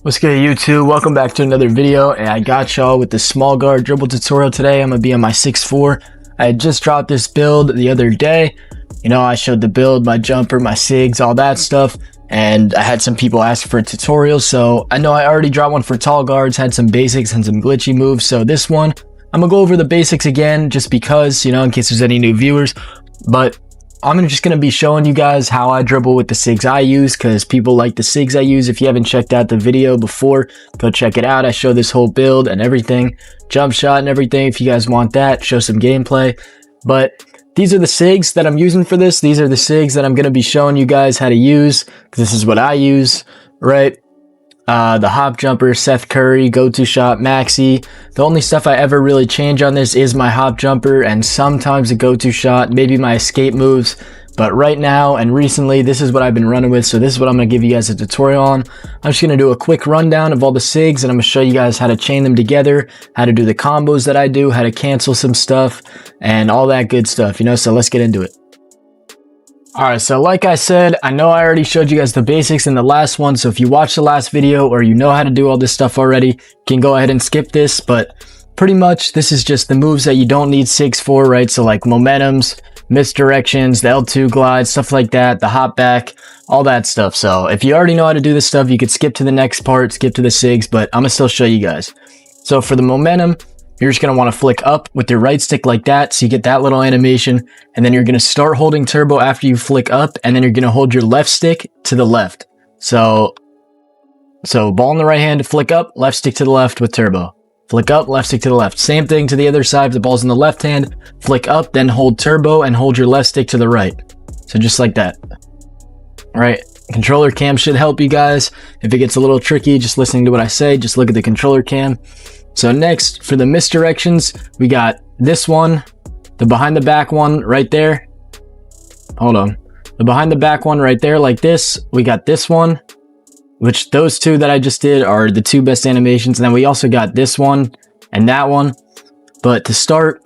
What's good, YouTube? Welcome back to another video, and I got y'all with the small guard dribble tutorial today. I'm gonna be on my 6'4". I had just dropped this build the other day. You know, I showed the build, my jumper, my sigs, all that stuff, and I had some people ask for a tutorial. So I know I already dropped one for tall guards, had some basics and some glitchy moves. So this one, I'm gonna go over the basics again, just because, you know, in case there's any new viewers. But I'm just going to be showing you guys how I dribble with the sigs I use, because people like the sigs I use. If you haven't checked out the video before, go check it out. I show this whole build and everything, jump shot and everything. If you guys want that, show some gameplay. But these are the sigs that I'm using for this. These are the sigs that I'm going to be showing you guys how to use, because this is what I use, right? The hop jumper, Seth Curry, go-to shot, maxi. The only stuff I ever really change on this is my hop jumper and sometimes a go-to shot, maybe my escape moves. But right now and recently, this is what I've been running with. So this is what I'm going to give you guys a tutorial on. I'm just going to do a quick rundown of all the sigs, and I'm going to show you guys how to chain them together, how to do the combos that I do, how to cancel some stuff, and all that good stuff, you know. So let's get into it. Alright, so like I said, I know I already showed you guys the basics in the last one, so if you watched the last video or you know how to do all this stuff already, you can go ahead and skip this. But pretty much this is just the moves that you don't need sigs for, right? So like momentums, misdirections, the L2 glide, stuff like that, the hop back, all that stuff. So if you already know how to do this stuff, you could skip to the next part, skip to the sigs, but I'm gonna still show you guys. So for the momentum, you're just going to want to flick up with your right stick like that, so you get that little animation, and then you're going to start holding turbo after you flick up, and then you're going to hold your left stick to the left. So ball in the right hand to flick up, left stick to the left with turbo. Flick up, left stick to the left. Same thing to the other side. If the ball's in the left hand, flick up, then hold turbo and hold your left stick to the right. So just like that. All right. Controller cam should help you guys. If it gets a little tricky, just listening to what I say, just look at the controller cam. So next, for the misdirections, we got this one, the behind the back one right there. Hold on. The behind the back one right there like this. We got this one, which those two that I just did are the two best animations. And then we also got this one and that one. But to start,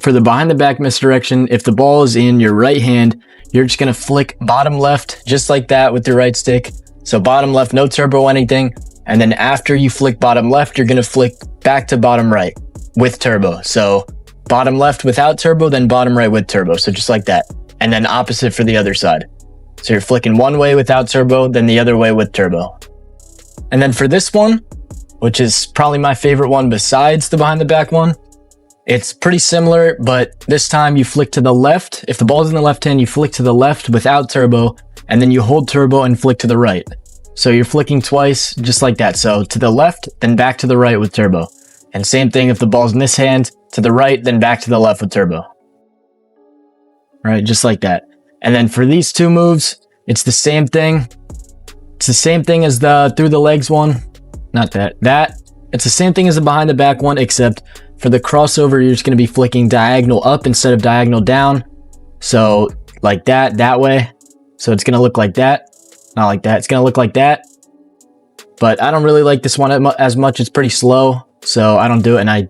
for the behind the back misdirection, if the ball is in your right hand, you're just going to flick bottom left just like that with your right stick. So bottom left, no turbo anything. And then after you flick bottom left, you're going to flick back to bottom right with turbo. So bottom left without turbo, then bottom right with turbo. So just like that. And then opposite for the other side. So you're flicking one way without turbo, then the other way with turbo. And then for this one, which is probably my favorite one besides the behind the back one, it's pretty similar, but this time you flick to the left. If the ball's in the left hand, you flick to the left without turbo, and then you hold turbo and flick to the right. So you're flicking twice, just like that. So to the left, then back to the right with turbo. And same thing if the ball's in this hand, to the right, then back to the left with turbo. Right, just like that. And then for these two moves, it's the same thing. It's the same thing as the through the legs one. Not that. It's the same thing as the behind the back one, except for the crossover, you're just going to be flicking diagonal up instead of diagonal down. So like that way. So it's going to look like that. Not like that. It's going to look like that. But I don't really like this one as much. It's pretty slow, so I don't do it, and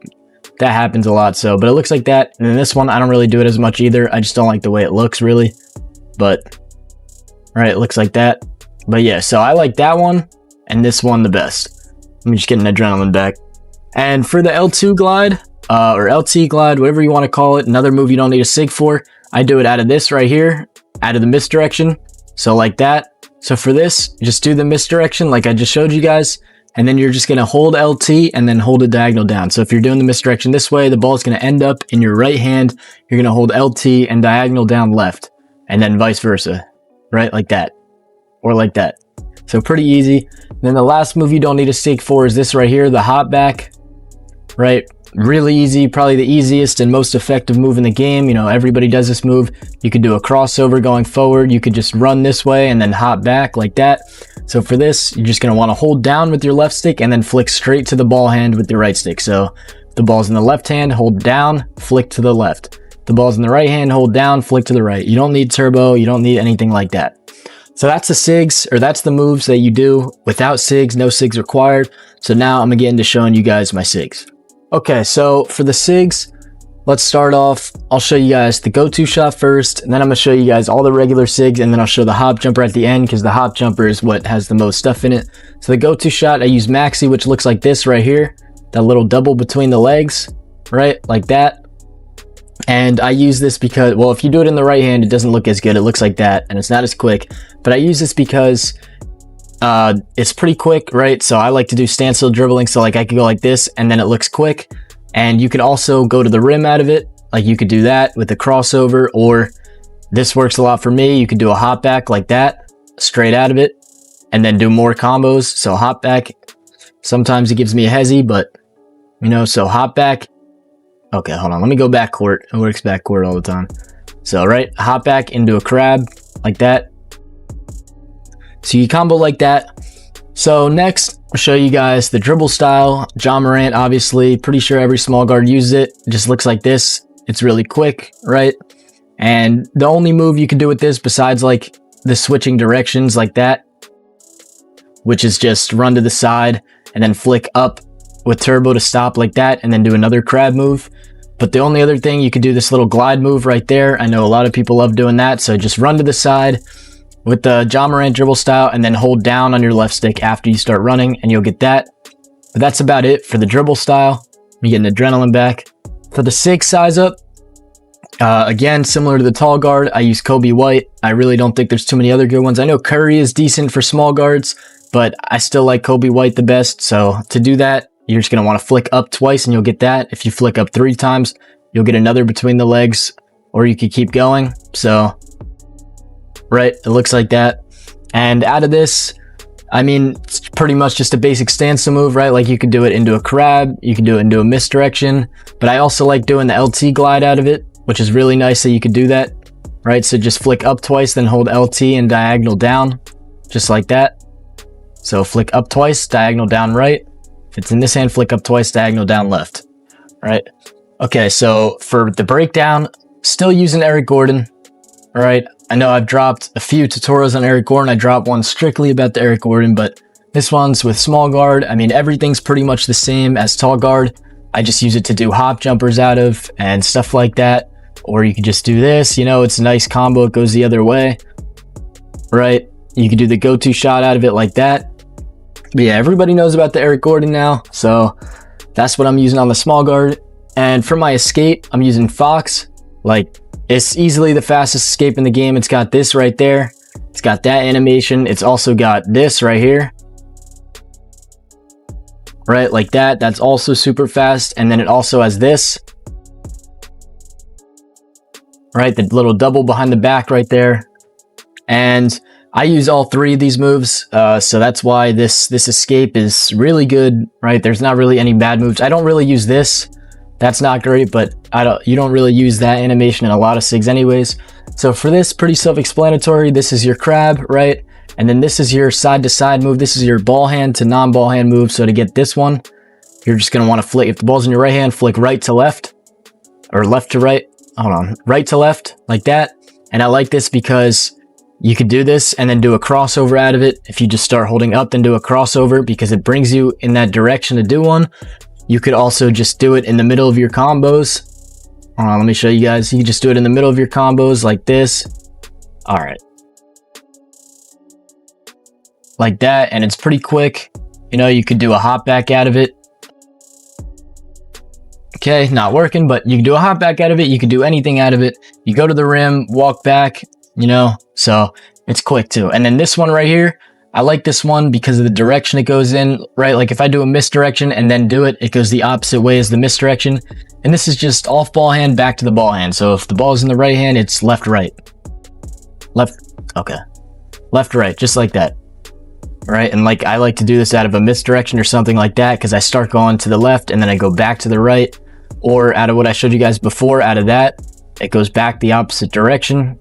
that happens a lot. So, but it looks like that. And then this one, I don't really do it as much either. I just don't like the way it looks, really. But, right, it looks like that. But yeah, so I like that one and this one the best. Let me just get an adrenaline back. And for the L2 glide, or LT glide, whatever you want to call it, another move you don't need a sig for, I do it out of this right here, out of the misdirection. So like that. So for this, just do the misdirection like I just showed you guys, and then you're just going to hold LT and then hold it diagonal down. So if you're doing the misdirection this way, the ball is going to end up in your right hand. You're going to hold LT and diagonal down left, and then vice versa, right? Like that, or like that. So pretty easy. And then the last move you don't need a sig for is this right here, the hop back, right? Really easy, probably the easiest and most effective move in the game. You know, everybody does this move. You could do a crossover going forward. You could just run this way and then hop back like that. So for this, you're just going to want to hold down with your left stick and then flick straight to the ball hand with your right stick. So if the ball's in the left hand, hold down, flick to the left. If the ball's in the right hand, hold down, flick to the right. You don't need turbo. You don't need anything like that. So that's the sigs, or that's the moves that you do without sigs, no sigs required. So now I'm going to get into showing you guys my sigs. Okay, so for the sigs, let's start off. I'll show you guys the go-to shot first, and then I'm gonna show you guys all the regular sigs, and then I'll show the hop jumper at the end because the hop jumper is what has the most stuff in it. So the go-to shot, I use maxi, which looks like this right here, that little double between the legs, right, like that. And I use this because, well, if you do it in the right hand, it doesn't look as good. It looks like that, and it's not as quick. But I use this because it's pretty quick, right? So I like to do standstill dribbling, so like I could go like this, and then it looks quick. And you could also go to the rim out of it, like you could do that with the crossover, or this works a lot for me. You could do a hop back like that, straight out of it, and then do more combos. So hop back, sometimes it gives me a hezzy, but you know, so hop back. Okay, hold on, let me go back court. It works back court all the time. So right, hop back into a crab like that. So you combo like that. So next, I'll show you guys the dribble style. Ja Morant, obviously, pretty sure every small guard uses it. It just looks like this. It's really quick, right? And the only move you can do with this, besides like the switching directions like that, which is just run to the side and then flick up with turbo to stop like that, and then do another crab move. But the only other thing, you could do this little glide move right there. I know a lot of people love doing that. So just run to the side with the Ja Morant dribble style, and then hold down on your left stick after you start running, and you'll get that. But that's about it for the dribble style. I'm getting adrenaline back. For the sig size up, again, similar to the tall guard, I use Kobe White. I really don't think there's too many other good ones. I know Curry is decent for small guards, but I still like Kobe White the best. So to do that, you're just going to want to flick up twice, and you'll get that. If you flick up 3 times, you'll get another between the legs, or you could keep going. So right, it looks like that. And out of this, I mean, it's pretty much just a basic standstill move, right? Like you could do it into a crab, you can do it into a misdirection, but I also like doing the LT glide out of it, which is really nice that you could do that, right? So just flick up twice, then hold LT and diagonal down, just like that. So flick up twice, diagonal down right. If it's in this hand, flick up twice, diagonal down left, right? Okay, so for the breakdown, still using Eric Gordon, all right? I know I've dropped a few tutorials on Eric Gordon. I dropped one strictly about the Eric Gordon, but this one's with small guard. I mean, everything's pretty much the same as tall guard. I just use it to do hop jumpers out of and stuff like that. Or you could just do this, you know, it's a nice combo. It goes the other way, right? You could do the go-to shot out of it like that. But yeah, everybody knows about the Eric Gordon now. So that's what I'm using on the small guard. And for my escape, I'm using Fox. Like, it's easily the fastest escape in the game. It's got this right there. It's got that animation. It's also got this right here. Right, like that. That's also super fast. And then it also has this. Right, the little double behind the back right there. And I use all 3 of these moves. So that's why this escape is really good, right? There's not really any bad moves. I don't really use this. That's not great, but you don't really use that animation in a lot of sigs anyways. So for this, pretty self-explanatory. This is your crab, right? And then this is your side-to-side move. This is your ball hand to non-ball hand move. So to get this one, you're just going to want to flick. If the ball's in your right hand, flick right to left, or left to right. Hold on, right to left, like that. And I like this because you could do this and then do a crossover out of it. If you just start holding up, then do a crossover, because it brings you in that direction to do one. You could also just do it in the middle of your combos. Hold on, let me show you guys. You can just do it in the middle of your combos like this. All right. Like that, and it's pretty quick. You know, you could do a hop back out of it. Okay, not working, but you can do a hop back out of it. You can do anything out of it. You go to the rim, walk back, you know, so it's quick too. And then this one right here, I like this one because of the direction it goes in, right? Like if I do a misdirection and then do it, it goes the opposite way as the misdirection. And this is just off ball hand, back to the ball hand. So if the ball is in the right hand, it's left, right. Left, okay. Left, right, just like that. Right, and like I like to do this out of a misdirection or something like that, because I start going to the left and then I go back to the right. Or out of what I showed you guys before, out of that, it goes back the opposite direction.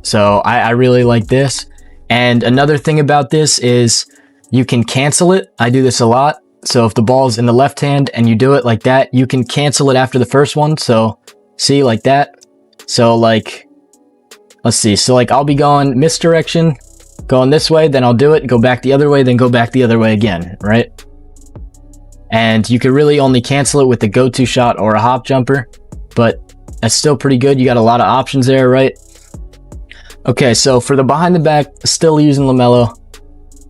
So I really like this. And another thing about this is you can cancel it. I do this a lot. So if the ball's in the left hand and you do it like that, you can cancel it after the first one. So see, like that. So like, let's see. So like I'll be going misdirection, going this way, then I'll do it, go back the other way, then go back the other way again, right? And you can really only cancel it with the go-to shot or a hop jumper. but that's still pretty good. You got a lot of options there, right? Okay, so for the behind the back, still using LaMelo,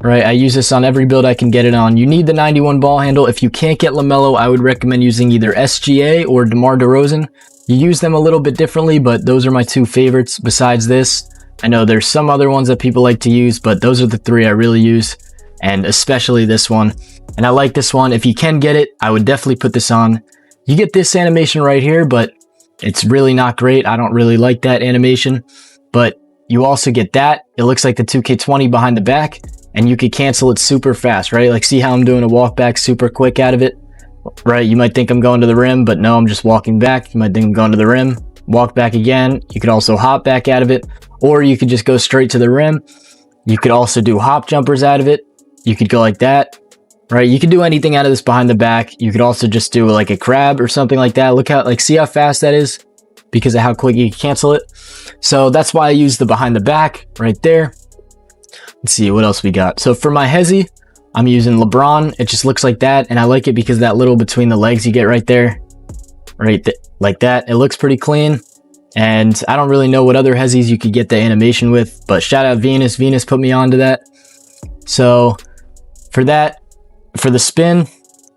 right? I use this on every build I can get it on. You need the 91 ball handle. If you can't get LaMelo, I would recommend using either SGA or DeMar DeRozan. You use them a little bit differently, but those are my two favorites besides this. I know there's some other ones that people like to use, but those are the three I really use, and especially this one. And I like this one. If you can get it, I would definitely put this on. You get this animation right here, but it's really not great. I don't really like that animation, but you also get that. It looks like the 2K20 behind the back, and you could cancel it super fast, right? Like, see how I'm doing a walk back super quick out of it, right? You might think I'm going to the rim, but no, I'm just walking back. You might think I'm going to the rim, walk back again. You could also hop back out of it, or you could just go straight to the rim. You could also do hop jumpers out of it. You could go like that, right? You could do anything out of this behind the back. You could also just do like a crab or something like that. Look how, like, see how fast that is because of how quick you can cancel it. So that's why I use the behind the back right there. Let's see what else we got. So for my hezzy, I'm using LeBron. It just looks like that, and I like it because that little between the legs you get right there, like that. It looks pretty clean, and I don't really know what other hezzies you could get the animation with, but shout out Venus. Venus put me onto that. So for that, for the spin,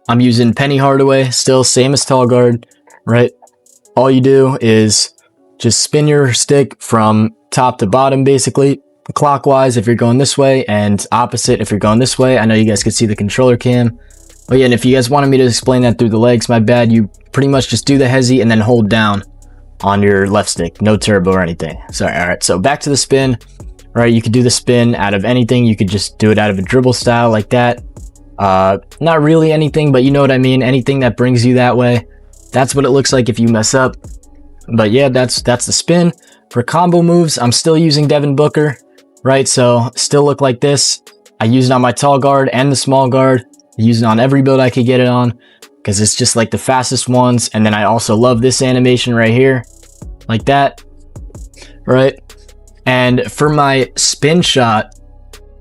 I'm using Penny Hardaway, still same as tall guard, right? All you do is just spin your stick from top to bottom, basically clockwise if you're going this way, and opposite if you're going this way. I know you guys could see the controller cam. Oh yeah, and if you guys wanted me to explain that through the legs, my bad. You pretty much just do the hezzy and then hold down on your left stick, no turbo or anything. Sorry. All right, so back to the spin. Right, you could do the spin out of anything. You could just do it out of a dribble style like that. Not really anything, but you know what I mean. Anything that brings you that way. That's what it looks like if you mess up. But yeah, that's the spin. For combo moves, I'm still using Devin Booker, right? So still look like this. I use it on my tall guard and the small guard. I use it on every build I could get it on because it's just like the fastest ones. And then I also love this animation right here, like that, right? And for my spin shot,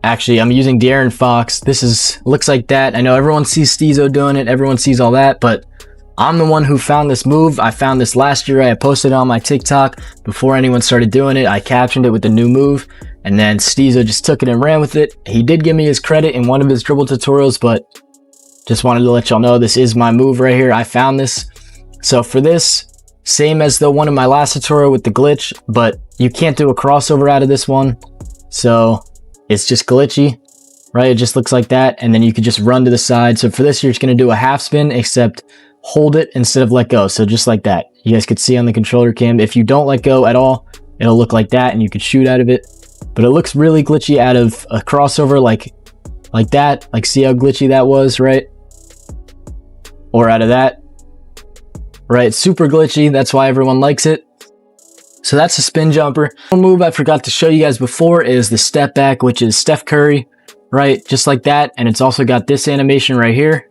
actually, I'm using De'Aaron Fox. This looks like that. I know everyone sees Steezo doing it. Everyone sees all that, but I'm the one who found this move. I found this last year. I posted it on my TikTok before anyone started doing it. I captioned it with the new move, and then Steezo just took it and ran with it. He did give me his credit in one of his dribble tutorials, but just wanted to let y'all know this is my move right here. I found this. So for this, same as the one in my last tutorial with the glitch, but you can't do a crossover out of this one. So it's just glitchy, right? It just looks like that. And then you could just run to the side. So for this, you're just going to do a half spin, except hold it instead of let go. So just like that. You guys could see on the controller cam. If you don't let go at all, it'll look like that and you could shoot out of it. But it looks really glitchy out of a crossover like that. Like, see how glitchy that was, right? Or out of that. Right, super glitchy. That's why everyone likes it. So that's a spin jumper. One move I forgot to show you guys before is the step back, which is Steph Curry, right? Just like that. And it's also got this animation right here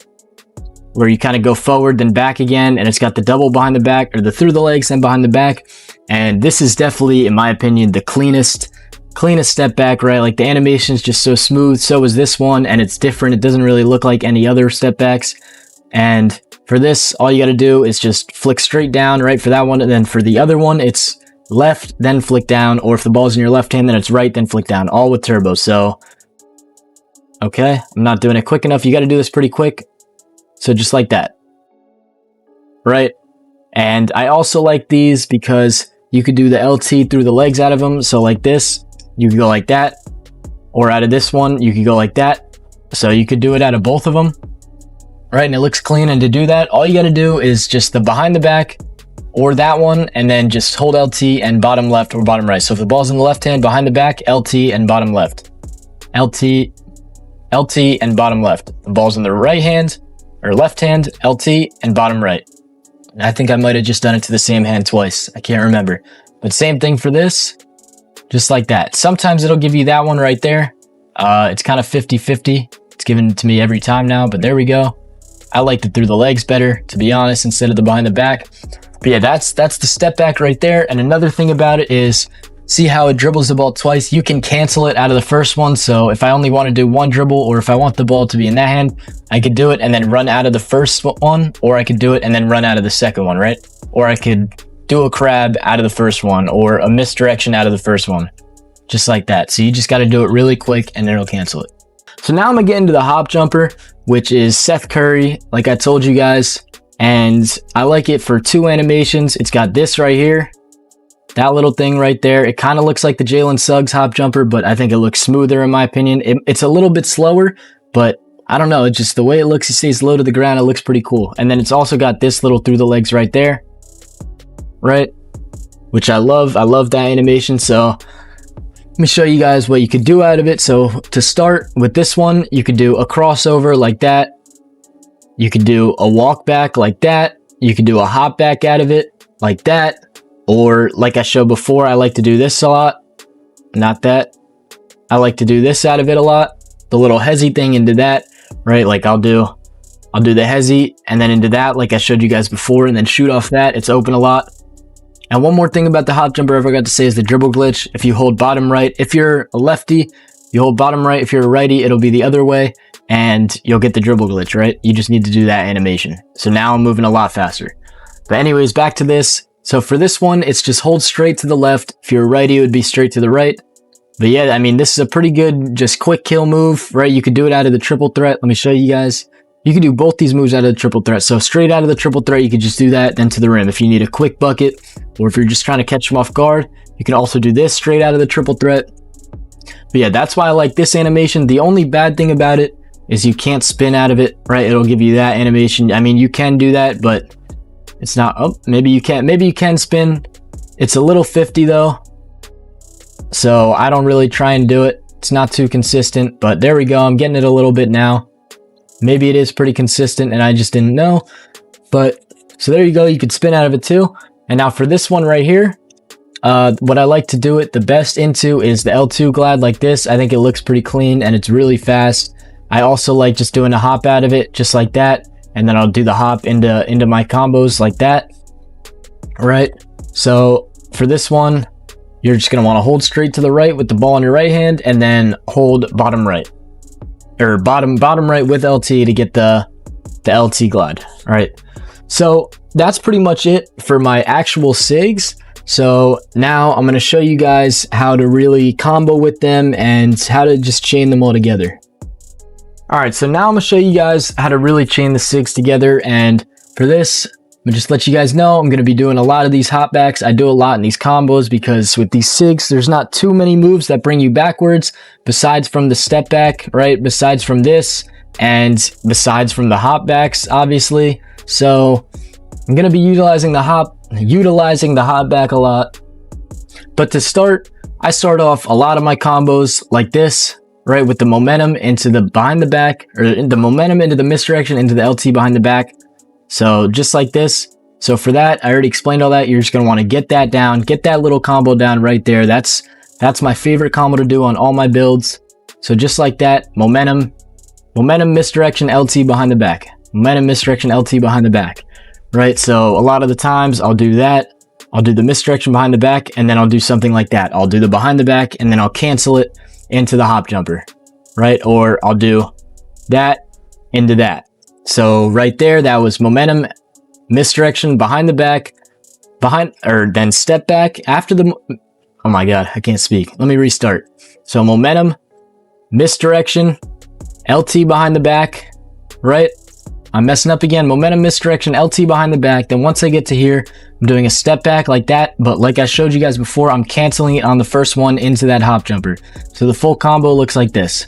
where you kind of go forward then back again, and it's got the double behind the back, or the through the legs and behind the back. And this is definitely, in my opinion, the cleanest step back, right? Like, the animation is just so smooth. So is this one, and it's different. It doesn't really look like any other step backs. And for this, all you got to do is just flick straight down, right, for that one. And then for the other one, it's left, then flick down. Or if the ball's in your left hand, then it's right, then flick down, all with turbo. So, okay, I'm not doing it quick enough. You got to do this pretty quick. So just like that, right? And I also like these because you could do the LT through the legs out of them. So like this, you could go like that. Or out of this one, you could go like that. So you could do it out of both of them. Right, and it looks clean. And to do that, all you got to do is just the behind the back or that one, and then just hold LT and bottom left or bottom right. So if the ball's in the left hand, behind the back, LT and bottom left. LT and bottom left. The ball's in the right hand or left hand, LT and bottom right. And I think I might have just done it to the same hand twice. I can't remember. But same thing for this, just like that. Sometimes it'll give you that one right there. It's kind of 50-50. It's given to me every time now, but there we go. I like the through the legs better, to be honest, instead of the behind the back. But yeah, that's the step back right there. And another thing about it is, see how it dribbles the ball twice? You can cancel it out of the first one. So if I only want to do one dribble, or if I want the ball to be in that hand, I could do it and then run out of the first one, or I could do it and then run out of the second one, right? or I could do a crab out of the first one, or a misdirection out of the first one, just like that. So you just got to do it really quick and then it'll cancel it. So now I'm gonna get into the hop jumper, which is Seth Curry, like I told you guys, and I like it for 2 animations. It's got this right here, that little thing right there. It kind of looks like the Jalen Suggs hop jumper, but I think it looks smoother in my opinion. It's a little bit slower, but I don't know, it's just the way it looks. It stays low to the ground. It looks pretty cool. And then it's also got this little through the legs right there, right? Which I love. I love that animation. So let me show you guys what you could do out of it. So to start with this one, you could do a crossover like that. You could do a walk back like that. You could do a hop back out of it like that. Or like I showed before, I like to do this a lot. Not that. I like to do this out of it a lot. The little hezzy thing into that, right? Like I'll do the hezzy and then into that, like I showed you guys before, and then shoot off that. It's open a lot. And one more thing about the hop jumper I forgot to say is the dribble glitch. If you hold bottom right, if you're a lefty, you hold bottom right. If you're a righty, it'll be the other way and you'll get the dribble glitch, right? You just need to do that animation. So now I'm moving a lot faster. But anyways, back to this. So for this one, it's just hold straight to the left. If you're a righty, it would be straight to the right. But yeah, I mean, this is a pretty good, just quick kill move, right? You could do it out of the triple threat. Let me show you guys. You can do both these moves out of the triple threat. So straight out of the triple threat, you could just do that, then to the rim. If you need a quick bucket, or if you're just trying to catch them off guard, you can also do this straight out of the triple threat. But yeah, that's why I like this animation. The only bad thing about it is you can't spin out of it, right? It'll give you that animation. I mean, you can do that, but it's not, oh, maybe you can spin. It's a little 50 though. So I don't really try and do it. It's not too consistent, but there we go. I'm getting it a little bit now. Maybe it is pretty consistent and I just didn't know. But so there you go. You could spin out of it too. And now for this one right here, what I like to do it the best into is the L2 glide like this. I think it looks pretty clean and it's really fast. I also like just doing a hop out of it just like that. And then I'll do the hop into my combos like that. Right. So for this one, you're just going to want to hold straight to the right with the ball in your right hand and then hold bottom right. Or bottom right with LT to get the LT glide. All right. So that's pretty much it for my actual SIGs. So now I'm going to show you guys how to really combo with them and how to just chain them all together. All right, so now I'm gonna show you guys how to really chain the SIGs together. And for this, I'm gonna just let you guys know I'm gonna be doing a lot of these hopbacks. I do a lot in these combos because with these SIGs, there's not too many moves that bring you backwards besides from the step back, right? Besides from this and besides from the hopbacks, obviously. So I'm gonna be utilizing the hopback a lot. But to start, I start off a lot of my combos like this, right, with the momentum into the behind the back, or the momentum into the misdirection into the LT behind the back. So just like this. So for that, I already explained all that. You're just going to want to get that down, get that little combo down right there. That's my favorite combo to do on all my builds. So just like that, momentum, misdirection, LT behind the back, momentum, misdirection, LT behind the back, right? So a lot of the times I'll do that. I'll do the misdirection behind the back, and then I'll do something like that. I'll do the behind the back, and then I'll cancel it into the hop jumper, right? Or I'll do that into that. So right there, that was momentum, misdirection, behind the back, then step back after the, oh my God, I can't speak. Let me restart. So momentum, misdirection, LT behind the back, right? I'm messing up again. Momentum, misdirection, LT behind the back. Then once I get to here, I'm doing a step back like that. But like I showed you guys before, I'm canceling it on the first one into that hop jumper. So the full combo looks like this,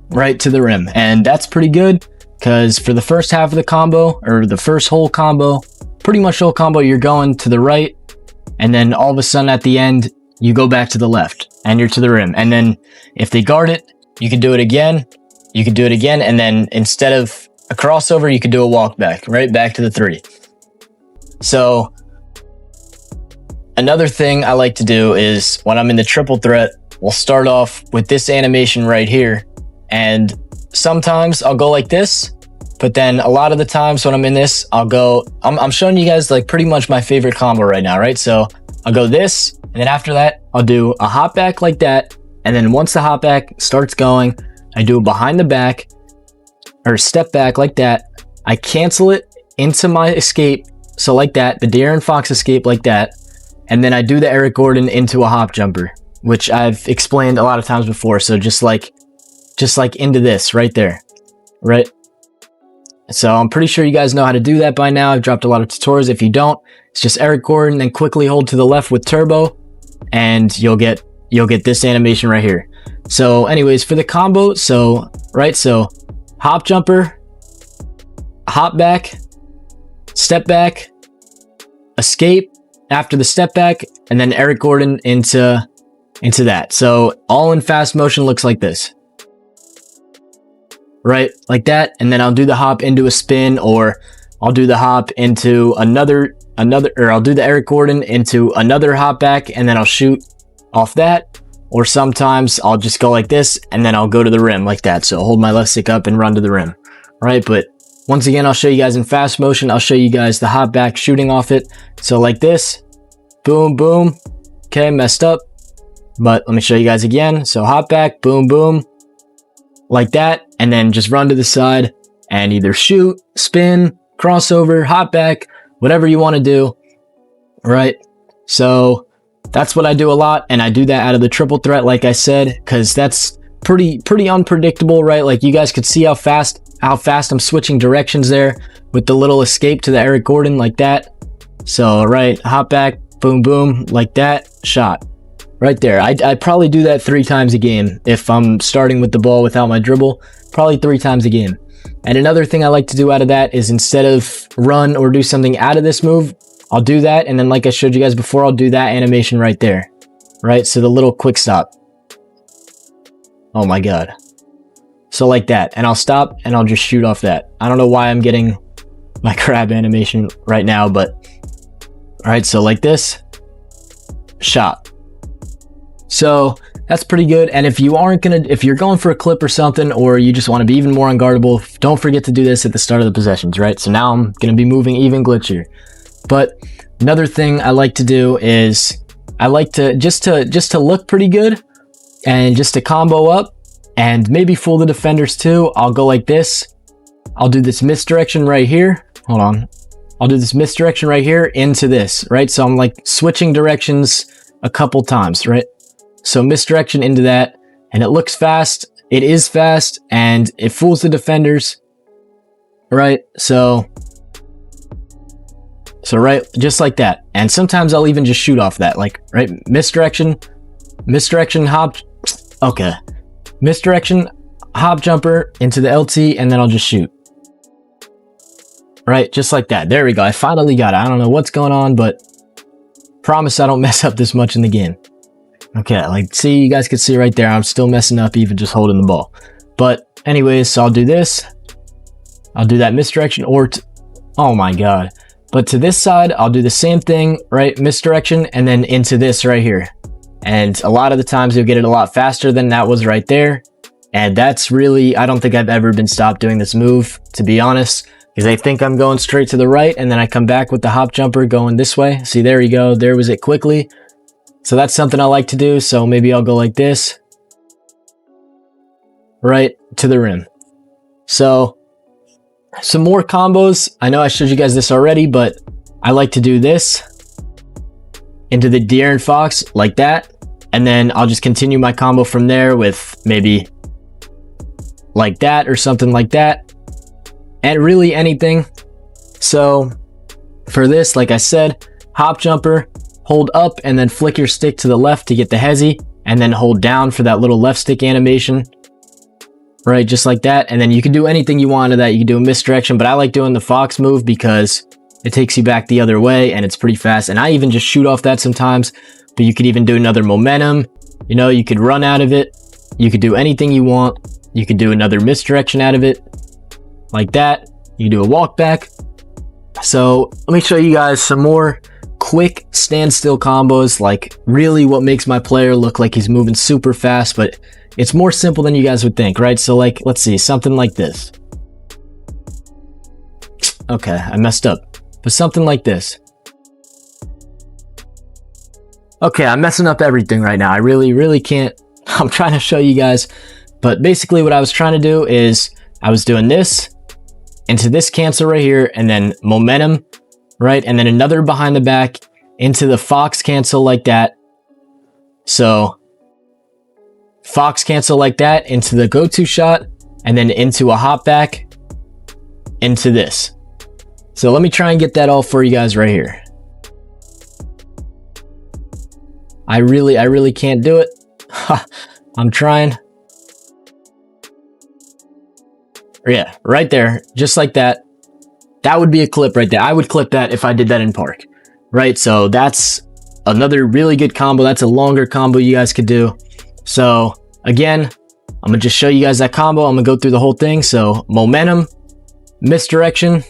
right to the rim. And that's pretty good because for the first half of the combo, or the first whole combo, pretty much whole combo, you're going to the right. And then all of a sudden at the end, you go back to the left and you're to the rim. And then if they guard it, you can do it again. You can do it again. And then instead of a crossover, you could do a walk back, right back to the 3. So another thing I like to do is when I'm in the triple threat, we'll start off with this animation right here. And sometimes I'll go like this, but then a lot of the times when I'm in this, I'll go, I'm showing you guys like pretty much my favorite combo right now, right? So I'll go this, and then after that, I'll do a hop back like that. And then once the hop back starts going, I do a behind the back, or step back like that. I cancel it into my escape, So like that, the De'Aaron Fox escape like that, and then I do the Eric Gordon into a hop jumper, which I've explained a lot of times before. So just like into this right there, right? So I'm pretty sure you guys know how to do that by now. I've dropped a lot of tutorials. If you don't, it's just Eric Gordon, then quickly hold to the left with turbo, and you'll get this animation right here. So anyways, for the combo, so hop jumper, hop back, step back, escape after the step back, and then Eric Gordon into that. So all in fast motion looks like this, right? Like that. And then I'll do the hop into a spin, or I'll do the hop into another, or I'll do the Eric Gordon into another hop back, and then I'll shoot off that. Or sometimes I'll just go like this, and then I'll go to the rim like that. So hold my left stick up and run to the rim, right? But once again, I'll show you guys in fast motion. I'll show you guys the hop back shooting off it. So like this, boom, boom. Okay, messed up. But let me show you guys again. So hop back, boom, boom, like that. And then just run to the side and either shoot, spin, crossover, hop back, whatever you want to do, right? So that's what I do a lot. And I do that out of the triple threat, like I said, because that's pretty unpredictable, right? Like you guys could see how fast I'm switching directions there with the little escape to the Eric Gordon like that. So right, hop back, boom, boom, like that, shot. Right there. I probably do that 3 times a game if I'm starting with the ball without my dribble. Probably 3 times a game. And another thing I like to do out of that is instead of run or do something out of this move, I'll do that, and then like I showed you guys before, I'll do that animation right there. Right? So the little quick stop. Oh my god. So like that. And I'll stop and I'll just shoot off that. I don't know why I'm getting my crab animation right now, but alright, so like this. Shot. So that's pretty good. And if you're going for a clip or something, or you just want to be even more unguardable, don't forget to do this at the start of the possessions, right? So now I'm going to be moving even glitchier. But another thing I like to do is I like to just to look pretty good and just to combo up and maybe fool the defenders too. I'll go like this. I'll do this misdirection right here. Hold on. I'll do this misdirection right here into this, right? So I'm like switching directions a couple times, right? So misdirection into that, and it looks fast. It is fast, and it fools the defenders, right? So right, just like that. And sometimes I'll even just shoot off that, like, right? Misdirection, hop, okay. Misdirection, hop jumper into the LT, and then I'll just shoot. Right, just like that. There we go. I finally got it. I don't know what's going on, but promise I don't mess up this much in the game. Okay, like, see, you guys can see right there, I'm still messing up even just holding the ball. But anyways, so I'll do this. I'll do that misdirection, or, oh my god. But to this side, I'll do the same thing, right? Misdirection, and then into this right here. And a lot of the times you'll get it a lot faster than that was right there. And that's really, I don't think I've ever been stopped doing this move, to be honest. Because I think I'm going straight to the right, and then I come back with the hop jumper going this way. See, there you go. There was it quickly. So that's something I like to do. So maybe I'll go like this. Right to the rim. So some more combos. I know I showed you guys this already, but I like to do this into the De'Aaron Fox like that. And then I'll just continue my combo from there with maybe like that or something like that. And really anything. So for this, like I said, hop jumper, hold up and then flick your stick to the left to get the hezzy, and then hold down for that little left stick animation. Right, just like that. And then you can do anything you want to that. You can do a misdirection, but I like doing the Fox move because it takes you back the other way and it's pretty fast. And I even just shoot off that sometimes, but you could even do another momentum. You know, you could run out of it. You could do anything you want. You could do another misdirection out of it like that. You can do a walk back. So let me show you guys some more quick standstill combos, like really what makes my player look like he's moving super fast, but it's more simple than you guys would think, right? So like, let's see, something like this. Okay, I messed up, but something like this. Okay, I'm messing up everything right now. I really can't. I'm trying to show you guys, but basically what I was trying to do is I was doing this into this cancel right here, and then momentum right? And then another behind the back into the fox cancel like that. So fox cancel like that into the go-to shot, and then into a hop back into this. So let me try and get that all for you guys right here. I really can't do it. I'm trying. Yeah, right there, just like that. That would be a clip right there. I would clip that if I did that in park, right? So that's another really good combo. That's a longer combo you guys could do. So again, I'm gonna just show you guys that combo. I'm gonna go through the whole thing. So momentum, misdirection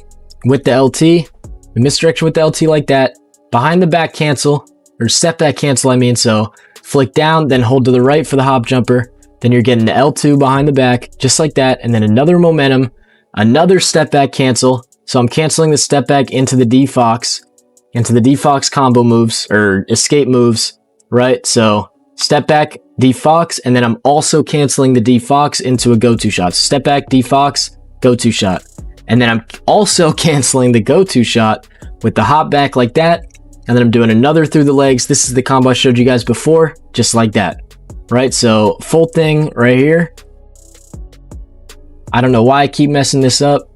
with the LT, misdirection with the LT like that, behind the back cancel, or step back cancel, I mean. So flick down, then hold to the right for the hop jumper. Then you're getting the L2 behind the back, just like that. And then another momentum, another step back cancel. So I'm canceling the step back into the D-Fox combo moves, or escape moves, right? So step back, D-Fox, and then I'm also canceling the D-Fox into a go-to shot. Step back, D-Fox, go-to shot. And then I'm also canceling the go-to shot with the hop back like that. And then I'm doing another through the legs. This is the combo I showed you guys before, just like that, right? So full thing right here. I don't know why I keep messing this up.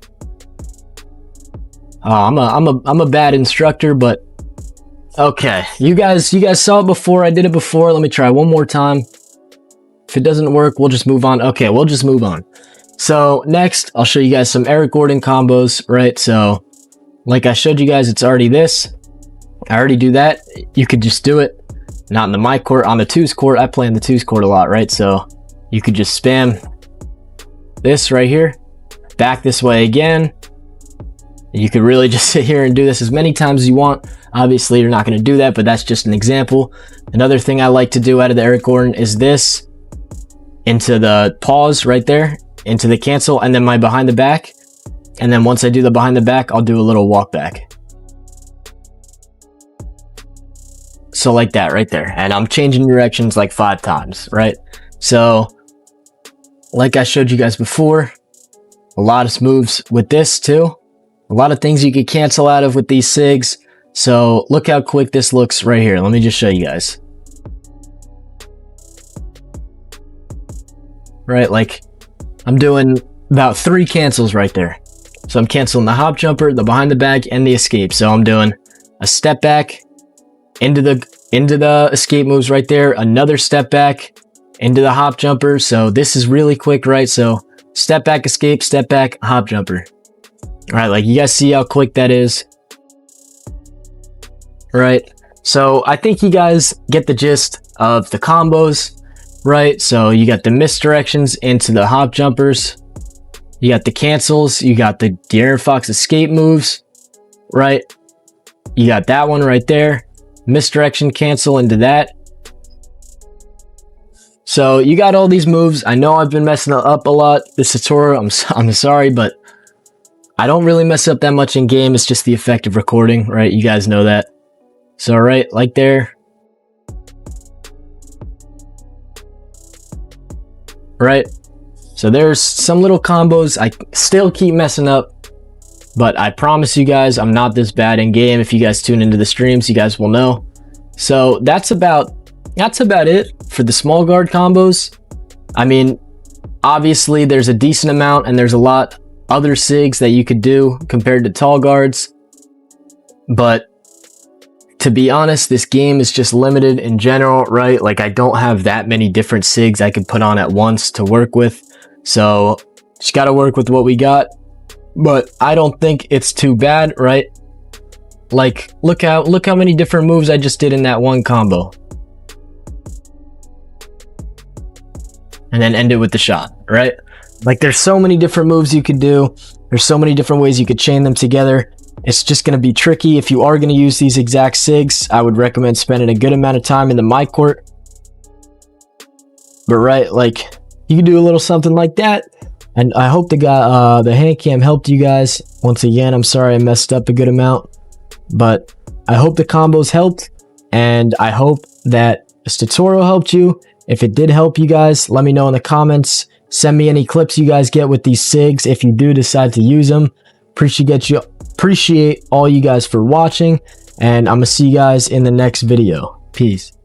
I'm a bad instructor, but okay. You guys saw it before. I did it before. Let me try one more time. If it doesn't work, we'll just move on. Okay, we'll just move on. So next, I'll show you guys some Eric Gordon combos, right? So like I showed you guys, it's already this. I already do that. You could just do it. Not in the my court, on the twos court. I play in the twos court a lot, right? So you could just spam this right here. Back this way again. You could really just sit here and do this as many times as you want. Obviously, you're not going to do that, but that's just an example. Another thing I like to do out of the Eric Gordon is this. Into the pause right there. Into the cancel, and then my behind the back. And then once I do the behind the back, I'll do a little walk back. So like that right there. And I'm changing directions like 5 times, right? So like I showed you guys before, a lot of moves with this too. A lot of things you could cancel out of with these sigs. So look how quick this looks right here. Let me just show you guys. Right, like I'm doing about 3 cancels right there. So I'm canceling the hop jumper, the behind the back, and the escape. So I'm doing a step back into the escape moves right there, another step back into the hop jumper. So this is really quick, right? So step back, escape, step back, hop jumper. All right, like you guys see how quick that is, right? So I think you guys get the gist of the combos, right? So you got the misdirections into the hop jumpers, you got the cancels, you got the De'Aaron Fox escape moves, right? You got that one right there, misdirection cancel into that. So you got all these moves. I know I've been messing up a lot this tutorial. I'm sorry, but I don't really mess up that much in game. It's just the effect of recording, right? You guys know that. So right, like there. Right? So there's some little combos. I still keep messing up, but I promise you guys I'm not this bad in game. If you guys tune into the streams, you guys will know. So that's about it for the small guard combos. I mean, obviously there's a decent amount and there's a lot other sigs that you could do compared to tall guards, but to be honest, this game is just limited in general, right? Like I don't have that many different sigs I could put on at once to work with, so just gotta work with what we got. But I don't think it's too bad, right? Like look how many different moves I just did in that one combo, and then end it with the shot, right? Like there's so many different moves you could do. There's so many different ways you could chain them together. It's just going to be tricky. If you are going to use these exact sigs, I would recommend spending a good amount of time in the my court. But right, like you can do a little something like that. And I hope the Handcam helped you guys. Once again, I'm sorry I messed up a good amount, but I hope the combos helped, and I hope that this tutorial helped you. If it did help you guys, let me know in the comments. Send me any clips you guys get with these sigs if you do decide to use them. Appreciate appreciate all you guys for watching, and I'm gonna see you guys in the next video. Peace.